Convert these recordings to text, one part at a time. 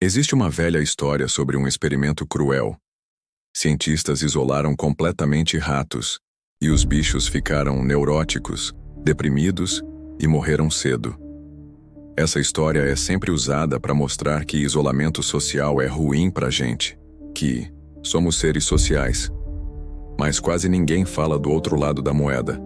Existe uma velha história sobre um experimento cruel. Cientistas isolaram completamente ratos, e os bichos ficaram neuróticos, deprimidos e morreram cedo. Essa história é sempre usada para mostrar que isolamento social é ruim para a gente, que somos seres sociais. Mas quase ninguém fala do outro lado da moeda.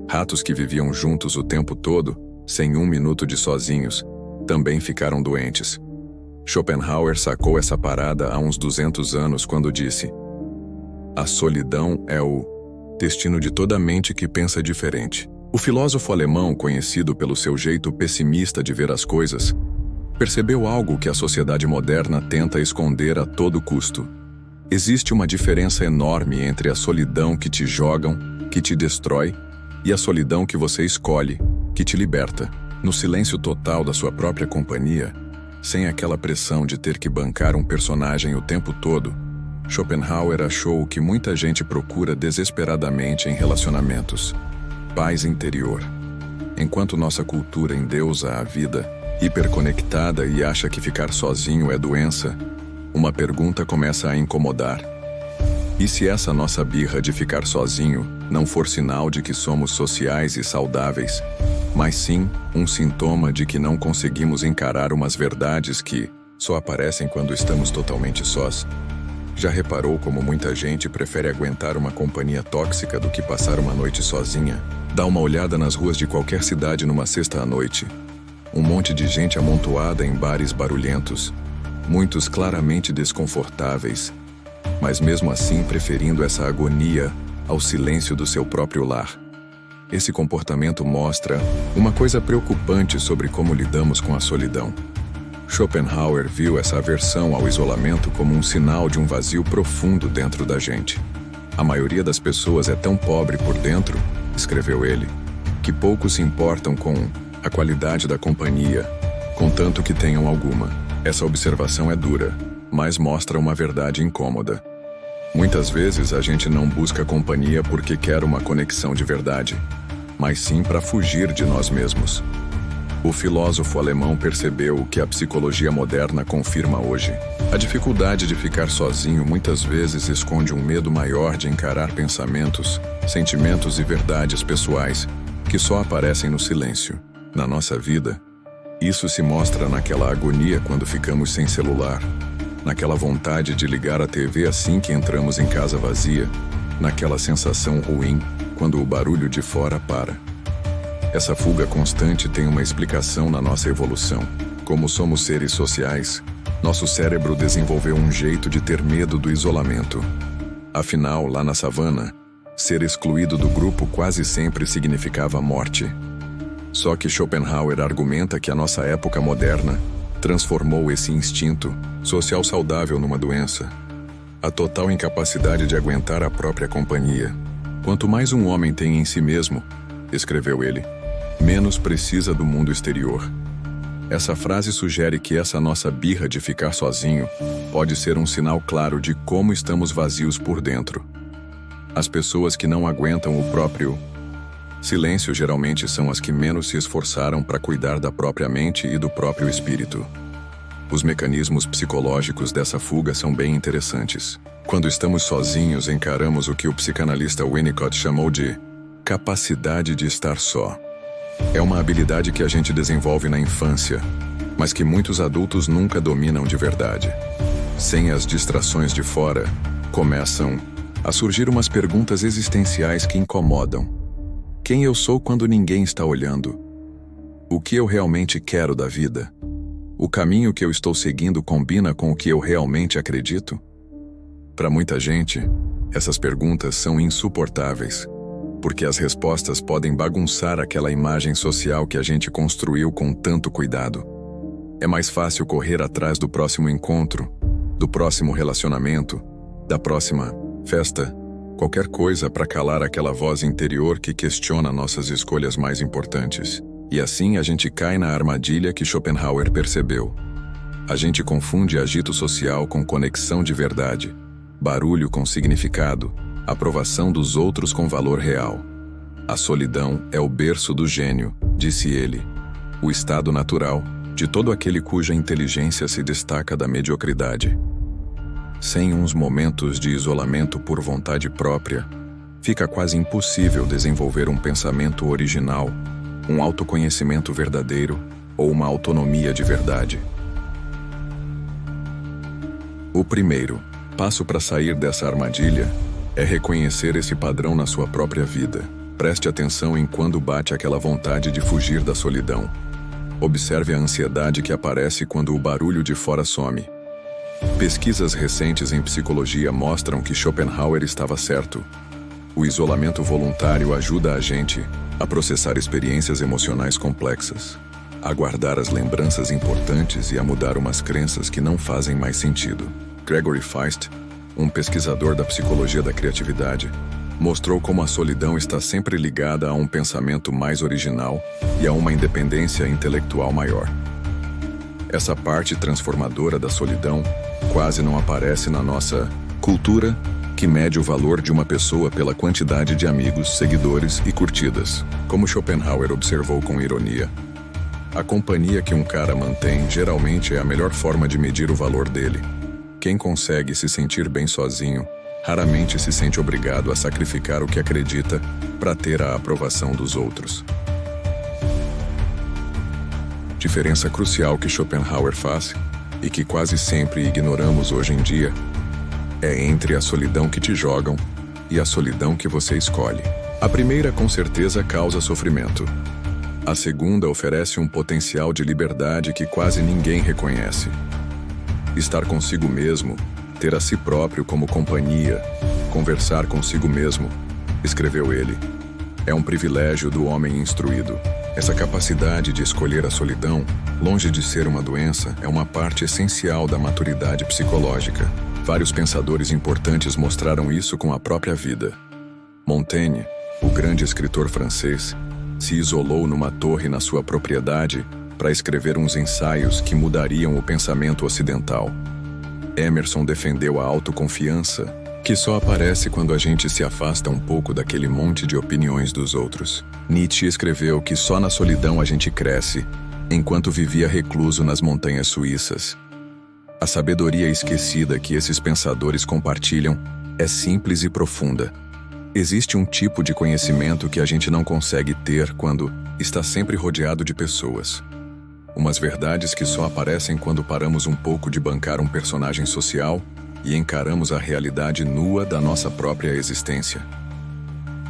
Ratos que viviam juntos o tempo todo, sem um minuto de sozinhos, também ficaram doentes. Schopenhauer sacou essa parada há uns 200 anos quando disse: a solidão é o destino de toda mente que pensa diferente. O filósofo alemão, conhecido pelo seu jeito pessimista de ver as coisas, percebeu algo que a sociedade moderna tenta esconder a todo custo. Existe uma diferença enorme entre a solidão que te jogam, que te destrói, e a solidão que você escolhe, que te liberta. No silêncio total da sua própria companhia, sem aquela pressão de ter que bancar um personagem o tempo todo, Schopenhauer achou o que muita gente procura desesperadamente em relacionamentos: paz interior. Enquanto nossa cultura endeusa a vida, hiperconectada e acha que ficar sozinho é doença, uma pergunta começa a incomodar. E se essa nossa birra de ficar sozinho não for sinal de que somos sociais e saudáveis, mas sim um sintoma de que não conseguimos encarar umas verdades que só aparecem quando estamos totalmente sós? Já reparou como muita gente prefere aguentar uma companhia tóxica do que passar uma noite sozinha? Dá uma olhada nas ruas de qualquer cidade numa sexta à noite. Um monte de gente amontoada em bares barulhentos, muitos claramente desconfortáveis, mas mesmo assim preferindo essa agonia ao silêncio do seu próprio lar. Esse comportamento mostra uma coisa preocupante sobre como lidamos com a solidão. Schopenhauer viu essa aversão ao isolamento como um sinal de um vazio profundo dentro da gente. A maioria das pessoas é tão pobre por dentro, escreveu ele, que poucos se importam com a qualidade da companhia, contanto que tenham alguma. Essa observação é dura, mas mostra uma verdade incômoda. Muitas vezes a gente não busca companhia porque quer uma conexão de verdade, mas sim para fugir de nós mesmos. O filósofo alemão percebeu o que a psicologia moderna confirma hoje. A dificuldade de ficar sozinho muitas vezes esconde um medo maior de encarar pensamentos, sentimentos e verdades pessoais que só aparecem no silêncio. Na nossa vida, isso se mostra naquela agonia quando ficamos sem celular, naquela vontade de ligar a TV assim que entramos em casa vazia, naquela sensação ruim quando o barulho de fora para. Essa fuga constante tem uma explicação na nossa evolução. Como somos seres sociais, nosso cérebro desenvolveu um jeito de ter medo do isolamento. Afinal, lá na savana, ser excluído do grupo quase sempre significava morte. Só que Schopenhauer argumenta que a nossa época moderna transformou esse instinto social saudável numa doença. A total incapacidade de aguentar a própria companhia. Quanto mais um homem tem em si mesmo, escreveu ele, menos precisa do mundo exterior. Essa frase sugere que essa nossa birra de ficar sozinho pode ser um sinal claro de como estamos vazios por dentro. As pessoas que não aguentam o próprio silêncio geralmente são as que menos se esforçaram para cuidar da própria mente e do próprio espírito. Os mecanismos psicológicos dessa fuga são bem interessantes. Quando estamos sozinhos, encaramos o que o psicanalista Winnicott chamou de capacidade de estar só. É uma habilidade que a gente desenvolve na infância, mas que muitos adultos nunca dominam de verdade. Sem as distrações de fora, começam a surgir umas perguntas existenciais que incomodam. Quem eu sou quando ninguém está olhando? O que eu realmente quero da vida? O caminho que eu estou seguindo combina com o que eu realmente acredito? Para muita gente, essas perguntas são insuportáveis, porque as respostas podem bagunçar aquela imagem social que a gente construiu com tanto cuidado. É mais fácil correr atrás do próximo encontro, do próximo relacionamento, da próxima festa, qualquer coisa para calar aquela voz interior que questiona nossas escolhas mais importantes. E assim a gente cai na armadilha que Schopenhauer percebeu. A gente confunde agito social com conexão de verdade, barulho com significado, aprovação dos outros com valor real. A solidão é o berço do gênio, disse ele. O estado natural, de todo aquele cuja inteligência se destaca da mediocridade. Sem uns momentos de isolamento por vontade própria, fica quase impossível desenvolver um pensamento original, um autoconhecimento verdadeiro ou uma autonomia de verdade. O primeiro passo para sair dessa armadilha é reconhecer esse padrão na sua própria vida. Preste atenção em quando bate aquela vontade de fugir da solidão. Observe a ansiedade que aparece quando o barulho de fora some. Pesquisas recentes em psicologia mostram que Schopenhauer estava certo. O isolamento voluntário ajuda a gente a processar experiências emocionais complexas, a guardar as lembranças importantes e a mudar umas crenças que não fazem mais sentido. Gregory Feist, um pesquisador da psicologia da criatividade, mostrou como a solidão está sempre ligada a um pensamento mais original e a uma independência intelectual maior. Essa parte transformadora da solidão quase não aparece na nossa cultura, que mede o valor de uma pessoa pela quantidade de amigos, seguidores e curtidas. Como Schopenhauer observou com ironia, a companhia que um cara mantém geralmente é a melhor forma de medir o valor dele. Quem consegue se sentir bem sozinho, raramente se sente obrigado a sacrificar o que acredita para ter a aprovação dos outros. Diferença crucial que Schopenhauer faz, e que quase sempre ignoramos hoje em dia, é entre a solidão que te jogam e a solidão que você escolhe. A primeira com certeza causa sofrimento. A segunda oferece um potencial de liberdade que quase ninguém reconhece. Estar consigo mesmo, ter a si próprio como companhia, conversar consigo mesmo, escreveu ele, é um privilégio do homem instruído. Essa capacidade de escolher a solidão, longe de ser uma doença, é uma parte essencial da maturidade psicológica. Vários pensadores importantes mostraram isso com a própria vida. Montaigne, o grande escritor francês, se isolou numa torre na sua propriedade para escrever uns ensaios que mudariam o pensamento ocidental. Emerson defendeu a autoconfiança, que só aparece quando a gente se afasta um pouco daquele monte de opiniões dos outros. Nietzsche escreveu que só na solidão a gente cresce, enquanto vivia recluso nas montanhas suíças. A sabedoria esquecida que esses pensadores compartilham é simples e profunda. Existe um tipo de conhecimento que a gente não consegue ter quando está sempre rodeado de pessoas. Umas verdades que só aparecem quando paramos um pouco de bancar um personagem social e encaramos a realidade nua da nossa própria existência.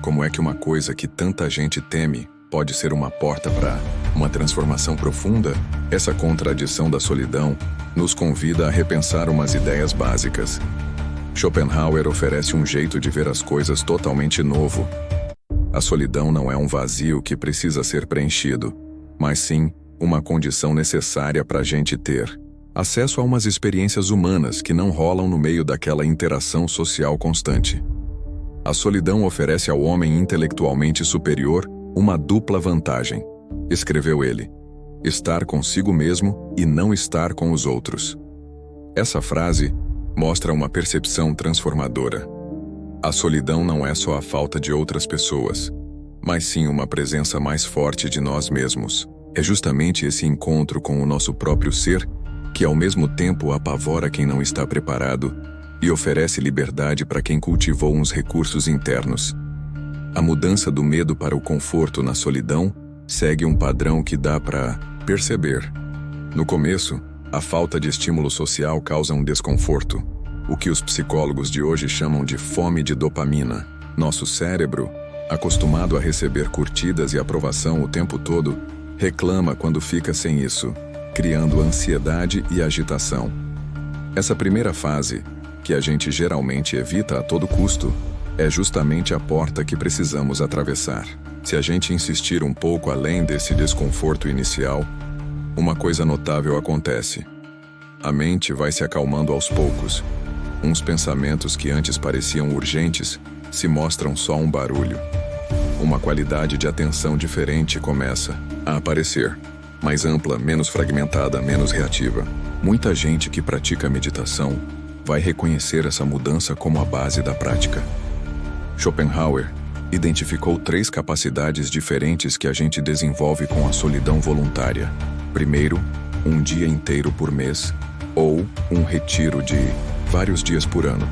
Como é que uma coisa que tanta gente teme pode ser uma porta para uma transformação profunda? Essa contradição da solidão nos convida a repensar umas ideias básicas. Schopenhauer oferece um jeito de ver as coisas totalmente novo. A solidão não é um vazio que precisa ser preenchido, mas sim uma condição necessária para a gente ter acesso a umas experiências humanas que não rolam no meio daquela interação social constante. A solidão oferece ao homem intelectualmente superior uma dupla vantagem, escreveu ele: estar consigo mesmo e não estar com os outros. Essa frase mostra uma percepção transformadora. A solidão não é só a falta de outras pessoas, mas sim uma presença mais forte de nós mesmos. É justamente esse encontro com o nosso próprio ser que ao mesmo tempo apavora quem não está preparado e oferece liberdade para quem cultivou uns recursos internos. A mudança do medo para o conforto na solidão segue um padrão que dá para perceber. No começo, a falta de estímulo social causa um desconforto, o que os psicólogos de hoje chamam de fome de dopamina. Nosso cérebro, acostumado a receber curtidas e aprovação o tempo todo, reclama quando fica sem isso, criando ansiedade e agitação. Essa primeira fase, que a gente geralmente evita a todo custo, é justamente a porta que precisamos atravessar. Se a gente insistir um pouco além desse desconforto inicial, uma coisa notável acontece. A mente vai se acalmando aos poucos. Uns pensamentos que antes pareciam urgentes se mostram só um barulho. Uma qualidade de atenção diferente começa a aparecer, mais ampla, menos fragmentada, menos reativa. Muita gente que pratica meditação vai reconhecer essa mudança como a base da prática. Schopenhauer identificou 3 capacidades diferentes que a gente desenvolve com a solidão voluntária. Primeiro, um dia inteiro por mês, ou um retiro de vários dias por ano.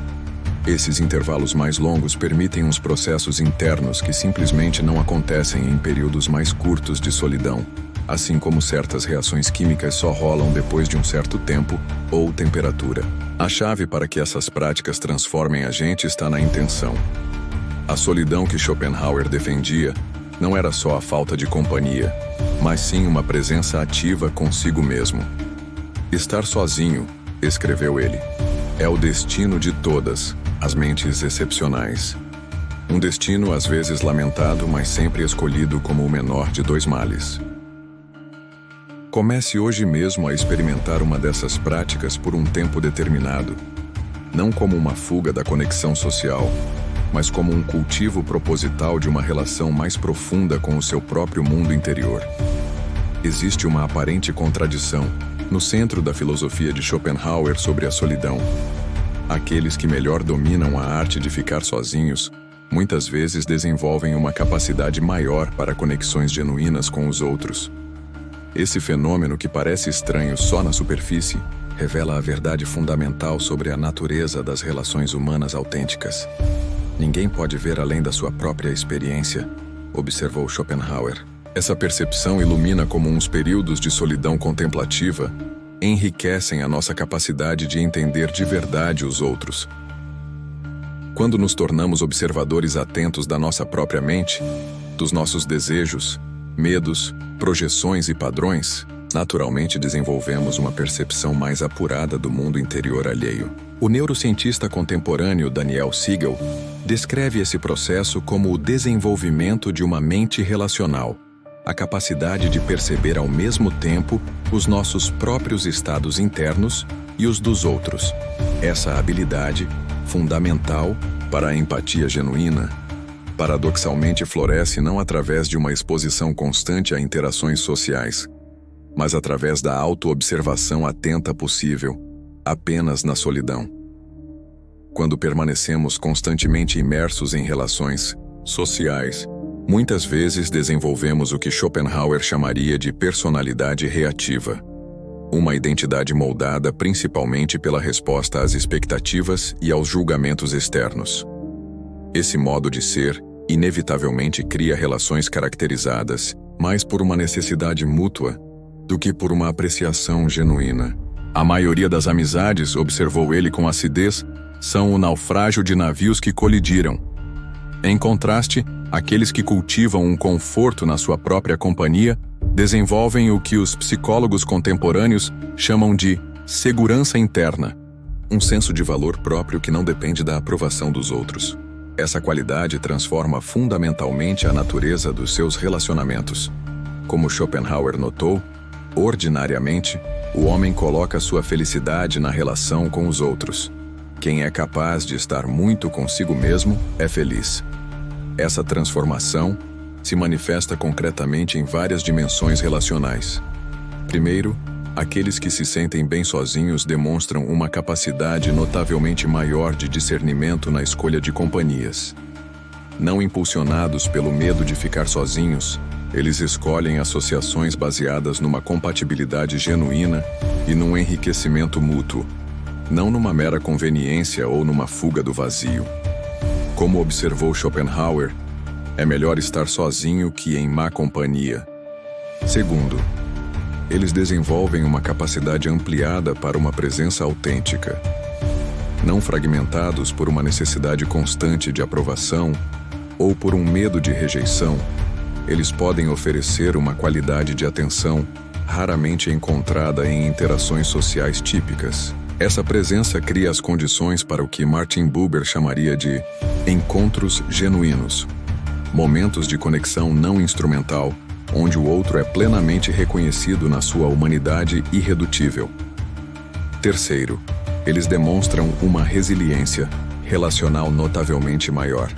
Esses intervalos mais longos permitem uns processos internos que simplesmente não acontecem em períodos mais curtos de solidão, assim como certas reações químicas só rolam depois de um certo tempo ou temperatura. A chave para que essas práticas transformem a gente está na intenção. A solidão que Schopenhauer defendia não era só a falta de companhia, mas sim uma presença ativa consigo mesmo. Estar sozinho, escreveu ele, é o destino de todas as mentes excepcionais. Um destino às vezes lamentado, mas sempre escolhido como o menor de dois males. Comece hoje mesmo a experimentar uma dessas práticas por um tempo determinado, não como uma fuga da conexão social, mas como um cultivo proposital de uma relação mais profunda com o seu próprio mundo interior. Existe uma aparente contradição no centro da filosofia de Schopenhauer sobre a solidão. Aqueles que melhor dominam a arte de ficar sozinhos, muitas vezes desenvolvem uma capacidade maior para conexões genuínas com os outros. Esse fenômeno, que parece estranho só na superfície, revela a verdade fundamental sobre a natureza das relações humanas autênticas. Ninguém pode ver além da sua própria experiência, observou Schopenhauer. Essa percepção ilumina como uns períodos de solidão contemplativa enriquecem a nossa capacidade de entender de verdade os outros. Quando nos tornamos observadores atentos da nossa própria mente, dos nossos desejos, medos, projeções e padrões, naturalmente desenvolvemos uma percepção mais apurada do mundo interior alheio. O neurocientista contemporâneo Daniel Siegel descreve esse processo como o desenvolvimento de uma mente relacional, a capacidade de perceber ao mesmo tempo os nossos próprios estados internos e os dos outros. Essa habilidade, fundamental para a empatia genuína, paradoxalmente floresce não através de uma exposição constante a interações sociais, mas através da autoobservação atenta possível, apenas na solidão. Quando permanecemos constantemente imersos em relações sociais, muitas vezes desenvolvemos o que Schopenhauer chamaria de personalidade reativa, uma identidade moldada principalmente pela resposta às expectativas e aos julgamentos externos. Esse modo de ser, inevitavelmente, cria relações caracterizadas mais por uma necessidade mútua do que por uma apreciação genuína. A maioria das amizades, observou ele com acidez, são o naufrágio de navios que colidiram. Em contraste, aqueles que cultivam um conforto na sua própria companhia desenvolvem o que os psicólogos contemporâneos chamam de segurança interna, um senso de valor próprio que não depende da aprovação dos outros. Essa qualidade transforma fundamentalmente a natureza dos seus relacionamentos. Como Schopenhauer notou, ordinariamente, o homem coloca sua felicidade na relação com os outros. Quem é capaz de estar muito consigo mesmo é feliz. Essa transformação se manifesta concretamente em várias dimensões relacionais. Primeiro, aqueles que se sentem bem sozinhos demonstram uma capacidade notavelmente maior de discernimento na escolha de companhias. Não impulsionados pelo medo de ficar sozinhos, eles escolhem associações baseadas numa compatibilidade genuína e num enriquecimento mútuo, não numa mera conveniência ou numa fuga do vazio. Como observou Schopenhauer, é melhor estar sozinho que em má companhia. Segundo, eles desenvolvem uma capacidade ampliada para uma presença autêntica. Não fragmentados por uma necessidade constante de aprovação ou por um medo de rejeição, eles podem oferecer uma qualidade de atenção raramente encontrada em interações sociais típicas. Essa presença cria as condições para o que Martin Buber chamaria de encontros genuínos, momentos de conexão não instrumental, onde o outro é plenamente reconhecido na sua humanidade irredutível. Terceiro, eles demonstram uma resiliência relacional notavelmente maior.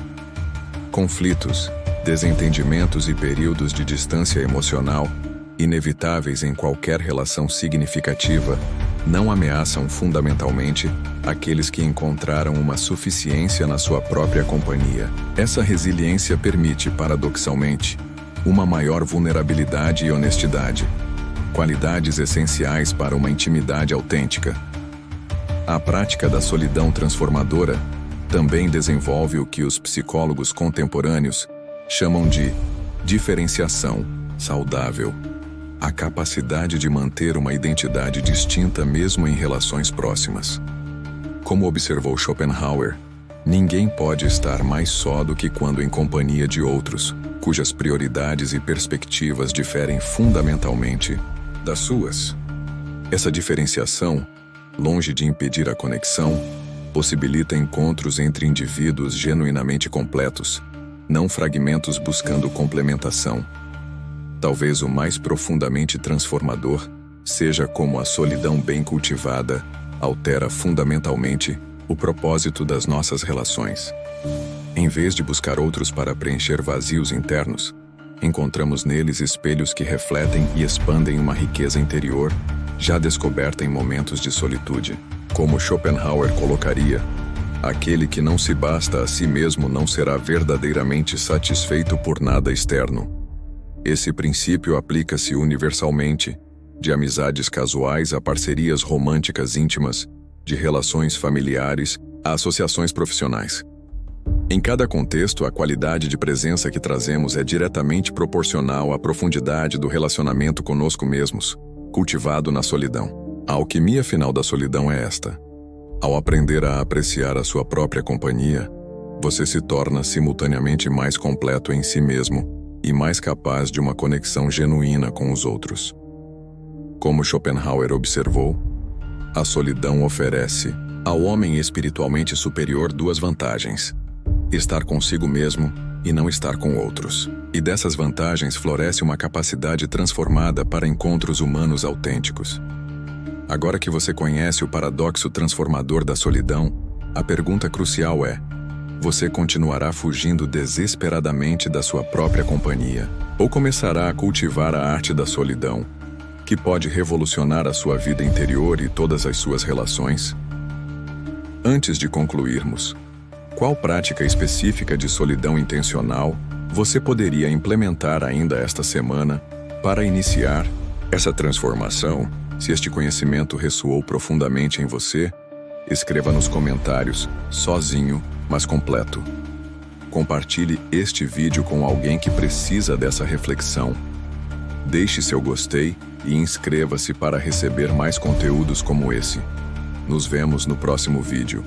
Conflitos, desentendimentos e períodos de distância emocional, inevitáveis em qualquer relação significativa, não ameaçam fundamentalmente aqueles que encontraram uma suficiência na sua própria companhia. Essa resiliência permite, paradoxalmente, uma maior vulnerabilidade e honestidade. qualidades essenciais para uma intimidade autêntica. A prática da solidão transformadora também desenvolve o que os psicólogos contemporâneos chamam de diferenciação saudável, a capacidade de manter uma identidade distinta mesmo em relações próximas. Como observou Schopenhauer, ninguém pode estar mais só do que quando em companhia de outros, cujas prioridades e perspectivas diferem fundamentalmente das suas. Essa diferenciação, longe de impedir a conexão, possibilita encontros entre indivíduos genuinamente completos, não fragmentos buscando complementação. Talvez o mais profundamente transformador seja como a solidão bem cultivada altera fundamentalmente o propósito das nossas relações. Em vez de buscar outros para preencher vazios internos, encontramos neles espelhos que refletem e expandem uma riqueza interior já descoberta em momentos de solitude. Como Schopenhauer colocaria, aquele que não se basta a si mesmo não será verdadeiramente satisfeito por nada externo. Esse princípio aplica-se universalmente, de amizades casuais a parcerias românticas íntimas, de relações familiares a associações profissionais. Em cada contexto, a qualidade de presença que trazemos é diretamente proporcional à profundidade do relacionamento conosco mesmos, cultivado na solidão. A alquimia final da solidão é esta. Ao aprender a apreciar a sua própria companhia, você se torna simultaneamente mais completo em si mesmo e mais capaz de uma conexão genuína com os outros. Como Schopenhauer observou, a solidão oferece ao homem espiritualmente superior duas vantagens: estar consigo mesmo e não estar com outros. E dessas vantagens floresce uma capacidade transformada para encontros humanos autênticos. Agora que você conhece o paradoxo transformador da solidão, a pergunta crucial é: você continuará fugindo desesperadamente da sua própria companhia, ou começará a cultivar a arte da solidão, que pode revolucionar a sua vida interior e todas as suas relações? Antes de concluirmos, qual prática específica de solidão intencional você poderia implementar ainda esta semana para iniciar essa transformação? Se este conhecimento ressoou profundamente em você, escreva nos comentários, sozinho, mas completo. Compartilhe este vídeo com alguém que precisa dessa reflexão. Deixe seu gostei e inscreva-se para receber mais conteúdos como esse. Nos vemos no próximo vídeo.